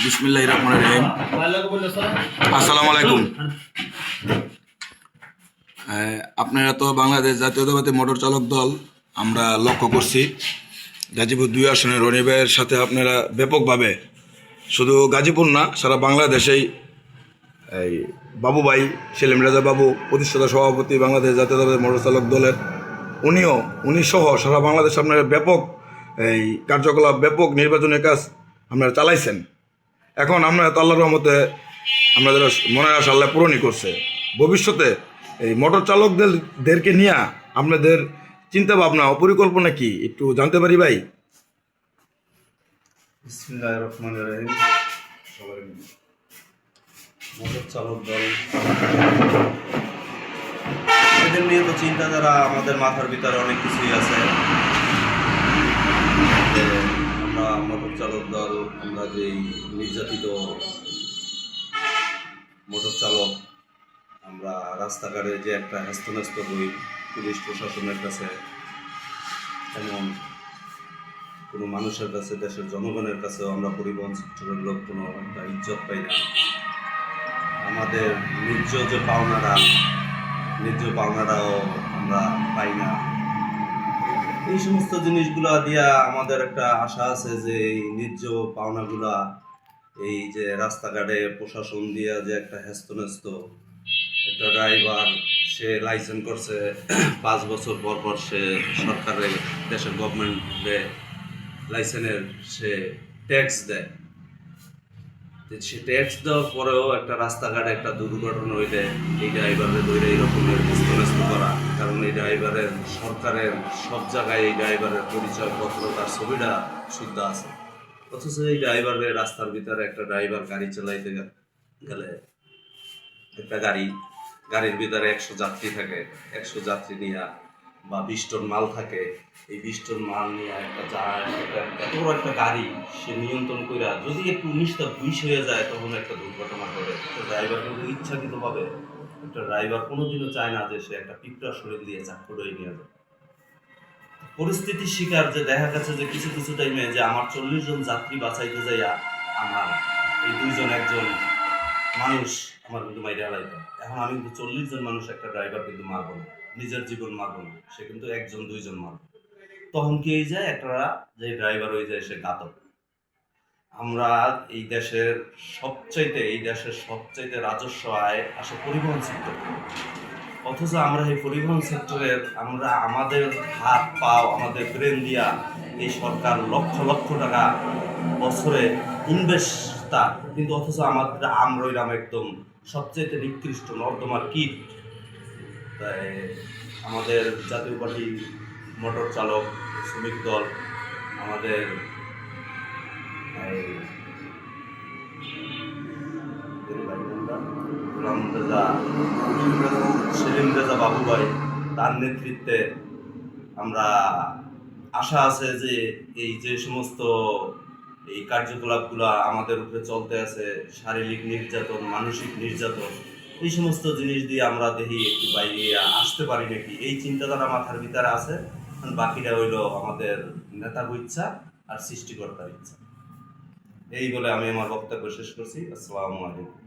বিসমিল্লাহির রহমানির রহিম। আসসালামু আলাইকুম। আপনারা তো বাংলাদেশ জাতীয়তাবাদী মোটর চালক দল আমরা লক্ষ্য করছি গাজীপুর 2 আসনের রনি ভাইয়ের সাথে আপনারা ব্যাপকভাবে, শুধু গাজীপুর না সারা বাংলাদেশেই, এই বাবু ভাই সেলিম রেজা বাবু প্রতিষ্ঠাতা সভাপতি বাংলাদেশ জাতীয়তাবাদী মোটর চালক দলের, উনি সহ সারা বাংলাদেশ আপনারা ব্যাপক এই কার্যকলাপ, ব্যাপক নির্বাচনী কাজ আপনারা চালাইছেন। এখন আপনারা তো আল্লাহর রহমতে আপনাদের মনের আশা আল্লাহ পূরণই করছে। ভবিষ্যতে এই মোটর চালকদেরকে নিয়ে আপনাদের চিন্তা ভাবনা ও পরিকল্পনা কি একটু জানতে পারি ভাই? বিসমিল্লাহির রহমানির রহিম। সবাই মোটর চালক দল এদের নিয়ে তো চিন্তাধারা আমাদের মাথার ভিতরে অনেক কিছুই আছে। আমরা মোটর চালক দল, আমরা যেই নির্যাতিত মোটর চালক, আমরা রাস্তাঘাটে যে একটা হ্যাস্তন্যস্ত হই পুলিশ প্রশাসনের কাছে, এমন কোনো মানুষের কাছে, দেশের জনগণের কাছেও আমরা পরিবহন সেক্টরের লোক কোনো একটা ইজ্জত পাই না। আমাদের ন্যায্য পাওনারাও আমরা পাই না। এই সমস্ত জিনিসগুলা দিয়া আমাদের একটা আশা আছে যে এই ন্যায্য পাওনাগুলা, এই যে রাস্তাঘাটে প্রশাসন দিয়া যে একটা হ্যাস্তন্যস্ত, একটা ড্রাইভার সে লাইসেন্স করছে 5 বছর পর পর সে সরকারের, দেশের গভর্নমেন্টে লাইসেন্সের সে ট্যাক্স দেয়। সে ট্যাক্স দেওয়ার পরেও একটা রাস্তাঘাটে একটা দুর্ঘটনা হইলে এই ড্রাইভারের ধরে এই রকমের হ্যাস্তন্যস্ত করা, কারণ এই ড্রাইভারের সরকারের সব জায়গায় এই ড্রাইভারের পরিচয়পত্র, তার ছবিটা শুদ্ধ আছে, অথচ এই ড্রাইভারের রাস্তার ভিতরে একটা ড্রাইভার গাড়ি চালাইতে গেলে, একটা গাড়ির ভিতরে 100 যাত্রী থাকে, 100 যাত্রী নিয়ে বা 20 টন মাল থাকে, এই 20 টন মাল নিয়ে এত বড় একটা গাড়ি সে নিয়ন্ত্রণ করে যদি একটু 19-20 হয়ে যায় তখন একটা দুর্ঘটনা ঘটে। একটা ড্রাইভার কিন্তু ইচ্ছাকৃতভাবে, একটা ড্রাইভার কোনোদিনও চায় না যে সে একটা পিঁপড়া শরীর দিয়ে চাক্কর হয়ে নিয়ে যায়। পরিস্থিতির শিকার যে দেখা গেছে যে কিছু টাইমে যে আমার 40 জন যাত্রী বাঁচাইতে যাইয়া আমার এই 2 জন মানুষ আমার কিন্তু মাইরে হারাইতো। এখন আমি কিন্তু 40 জন মানুষ একটা ড্রাইভার কিন্তু মারবো না, নিজের জীবন মারবো না, সে কিন্তু 1-2 জন মারবো। তখন কি হয়ে যায়, একটা যে ড্রাইভার হয়ে যায় সে ঘাতক। আমরা এই দেশের সবচাইতে রাজস্ব আয় আসে পরিবহন সেক্টর, অথচ আমরা এই পরিবহন সেক্টরের আমরা আমাদের হাত পাও, আমাদের ব্রেন দিয়া এই সরকার লক্ষ লক্ষ টাকা বছরে ইনভেস্ট, কিন্তু অথচ আমাদের আমরাইলাম একদম সবচেয়ে নিকৃষ্ট নর্দমার কীট। তাই আমাদের জাতীয় পার্টি মোটর চালক শ্রমিক দল, আমাদের সেলিম রেজা বাবু ভাই, তার নেতৃত্বে আমরা আশা আছে যে এই যে সমস্ত এই কার্যকলাপগুলো আমাদের উপরে চলতে আছে, শারীরিক নির্যাতন, মানসিক নির্যাতন, এই সমস্ত জিনিস দিয়ে আমরা দেখি একটু বাইরে আসতে পারি নাকি, এই চিন্তাধারা মাথার ভিতরে আছে। বাকিটা হইল আমাদের নেতার ইচ্ছা আর সৃষ্টিকর্তার ইচ্ছা। এই বলে আমি আমার বক্তব্য শেষ করছি। আসসালামু আলাইকুম।